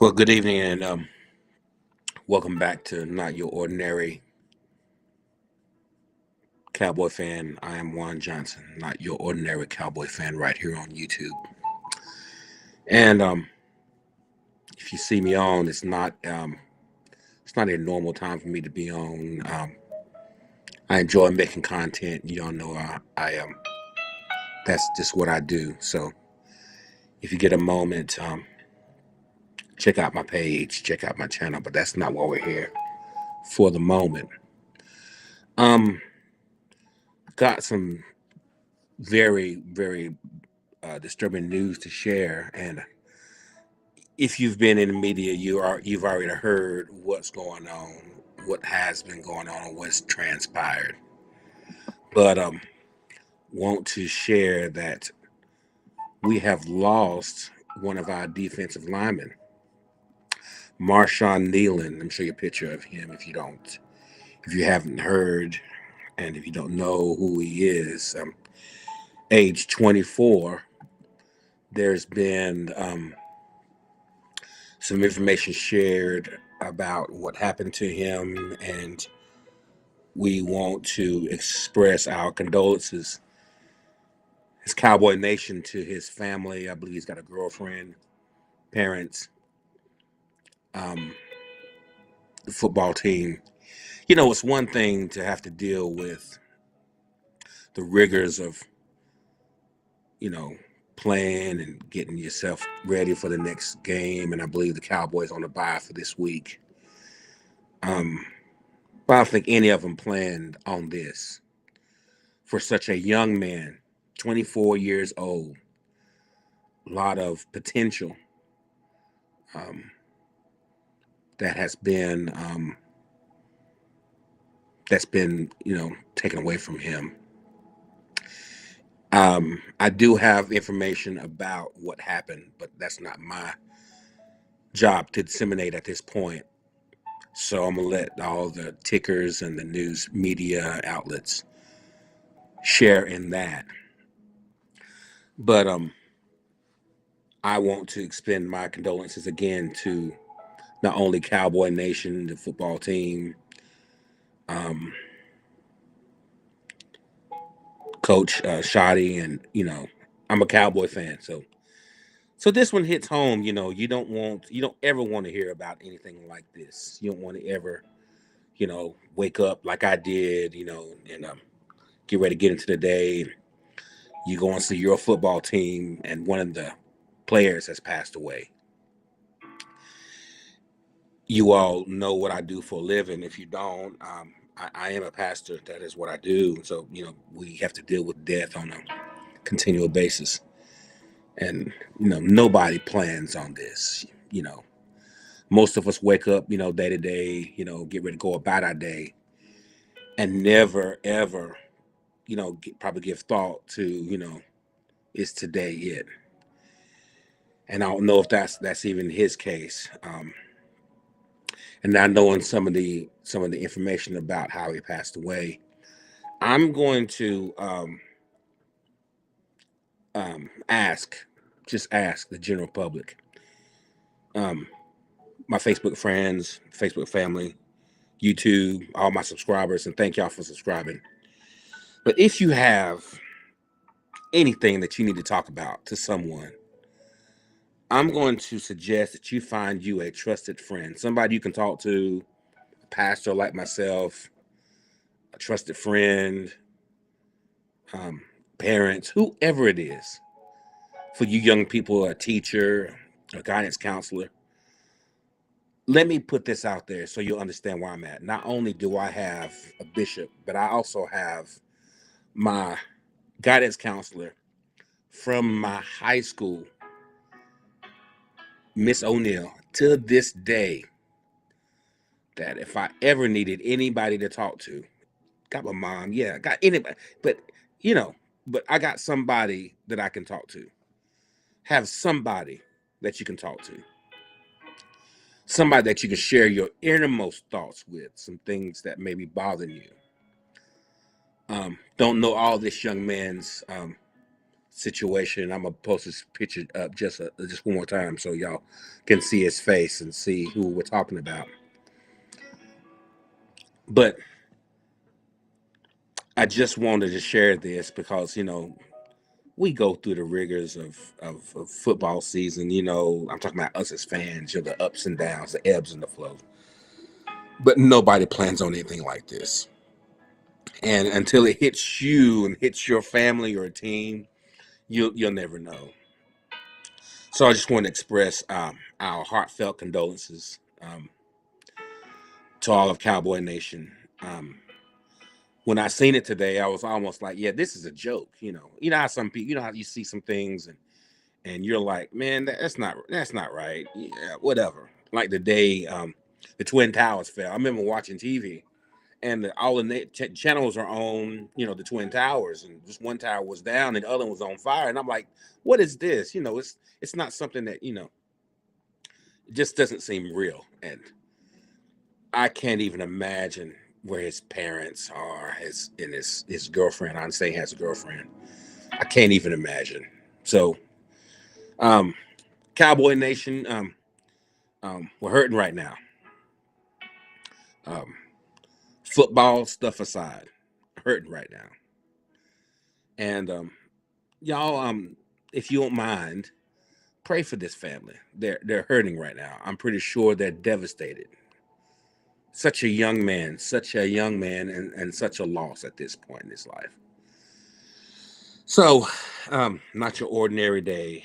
Well, good evening and welcome back to Not Your Ordinary Cowboy Fan. I am Juan Johnson, not your ordinary cowboy fan, right here on YouTube. And if you see me on, it's not a normal time for me to be on. I enjoy making content. You all know I that's just what I do. So if you get a moment, check out my page, check out my channel. But that's not why we're here for the moment. Um, got some very disturbing news to share. And if you've been in the media, you've already heard what's going on, what has been going on, and what's transpired. But want to share that we have lost one of our defensive linemen, Marshawn Nealon. Let me show you a picture of him if you haven't heard, and if you don't know who he is. Age 24. There's been some information shared about what happened to him, and we want to express our condolences, his Cowboy Nation, to his family. I believe he's got a girlfriend, parents, the football team. You know, it's one thing to have to deal with the rigors of, you know, playing and getting yourself ready for the next game. And I believe the Cowboys on the bye for this week. But I don't think any of them planned on this for such a young man, 24 years old. A lot of potential that has been taken away from him. I do have information about what happened, but that's not my job to disseminate at this point. So I'm gonna let all the tickers and the news media outlets share in that. But I want to extend my condolences again to not only Cowboy Nation, the football team, Coach Shoddy, and I'm a Cowboy fan, so this one hits home. You don't ever want to hear about anything like this. You don't want to ever, wake up like I did, and get ready to get into the day. You go and see your football team, and one of the players has passed away. You all know what I do for a living. If you don't, I am a pastor. That is what I do. So, we have to deal with death on a continual basis. And, nobody plans on this. Most of us wake up, day to day, get ready to go about our day and never, ever, probably give thought to, is today it? And I don't know if that's even his case. And now knowing some of the information about how he passed away, I'm going to ask the general public, my Facebook friends, Facebook family, YouTube, all my subscribers, and thank y'all for subscribing. But if you have anything that you need to talk about to someone, I'm going to suggest that you find you a trusted friend, somebody you can talk to, a pastor like myself, a trusted friend, parents, whoever it is. For you young people, a teacher, a guidance counselor. Let me put this out there so you'll understand where I'm at. Not only do I have a bishop, but I also have my guidance counselor from my high school, Miss O'Neill, to this day, that if I ever needed anybody to talk to, got my mom, yeah, got anybody, but but I got somebody that I can talk to. Have somebody that you can talk to. Somebody that you can share your innermost thoughts with, some things that may be bothering you. Don't know all this young man's situation. I'm gonna post this picture up just one more time so y'all can see his face and see who we're talking about. But I just wanted to share this because we go through the rigors of football season. I'm talking about us as fans. The ups and downs, the ebbs and the flows. But nobody plans on anything like this. And until it hits you and hits your family or team, you'll never know. So I just want to express our heartfelt condolences to all of Cowboy Nation. When I seen it today, I was almost like, "Yeah, this is a joke." How some people, how you see some things and you're like, "Man, that's not right." Yeah, whatever. Like the day the Twin Towers fell. I remember watching TV and all the channels are on, the Twin Towers, and just one tower was down and the other one was on fire, and I'm like, "What is this?" It's not something that it just doesn't seem real, and I can't even imagine where his parents are, his girlfriend. I'm saying has a girlfriend. I can't even imagine. So, um, Cowboy Nation, we're hurting right now. Um, Football stuff aside, hurting right now. And y'all, if you don't mind, pray for this family. They're hurting right now. I'm pretty sure they're devastated. Such a young man, and such a loss at this point in his life. So, not your ordinary day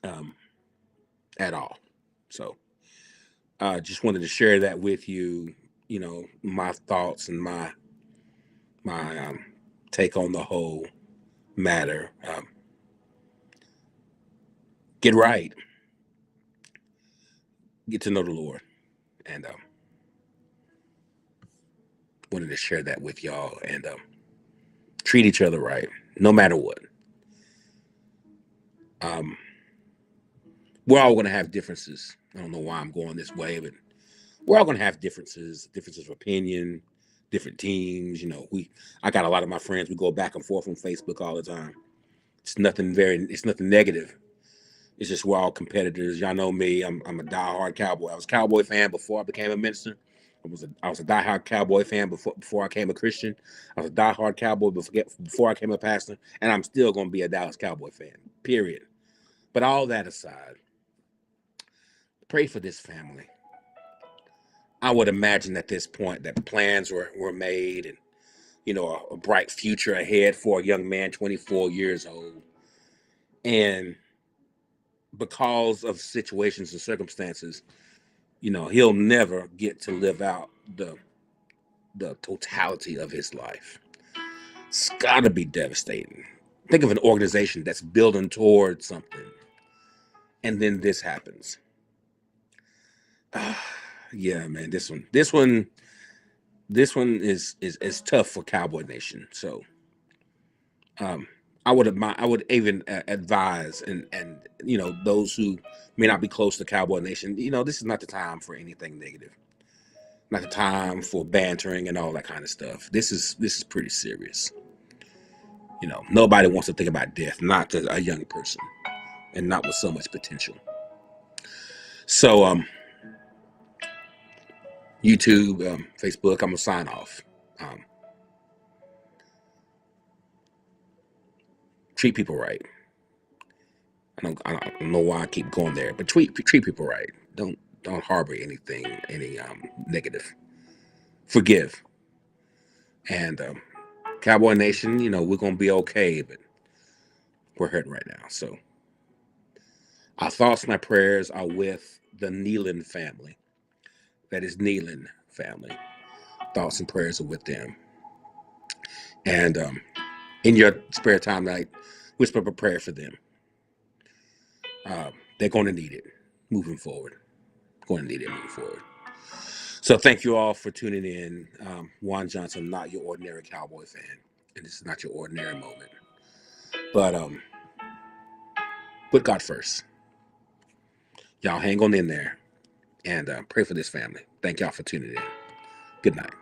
um, at all. So, just wanted to share that with you. My thoughts and my take on the whole matter. Get right, get to know the Lord, and wanted to share that with y'all. And treat each other right, no matter what. Um, we're all going to have differences. I don't know why I'm going this way, but we're all going to have differences of opinion, different teams. I got a lot of my friends. We go back and forth on Facebook all the time. It's nothing negative. It's just we're all competitors. Y'all know me. I'm a diehard Cowboy. I was a Cowboy fan before I became a minister. I was a diehard Cowboy fan before I became a Christian. I was a diehard Cowboy before I became a pastor, and I'm still going to be a Dallas Cowboy fan. Period. But all that aside, pray for this family. I would imagine at this point that plans were made, and a bright future ahead for a young man, 24 years old, and because of situations and circumstances, he'll never get to live out the totality of his life. It's got to be devastating. Think of an organization that's building towards something, and then this happens. Yeah, man, this one is tough for Cowboy Nation. So, um, I would even advise and those who may not be close to Cowboy Nation. This is not the time for anything negative. Not the time for bantering and all that kind of stuff. This is pretty serious. Nobody wants to think about death, not to a young person, and not with so much potential. So, YouTube, Facebook, I'm gonna sign off. Um, treat people right. I don't know why I keep going there, but treat people right. Don't harbor any negative. Forgive. And Cowboy Nation, we're gonna be okay, but we're hurting right now. So our thoughts and our prayers are with the Nealon family. That is Nealon family. Thoughts and prayers are with them. And in your spare time, like whisper a prayer for them. They're going to need it moving forward. Going to need it moving forward. So thank you all for tuning in. Juan Johnson, not your ordinary Cowboy fan, and this is not your ordinary moment. But put God first. Y'all hang on in there and pray for this family. Thank y'all for tuning in. Good night.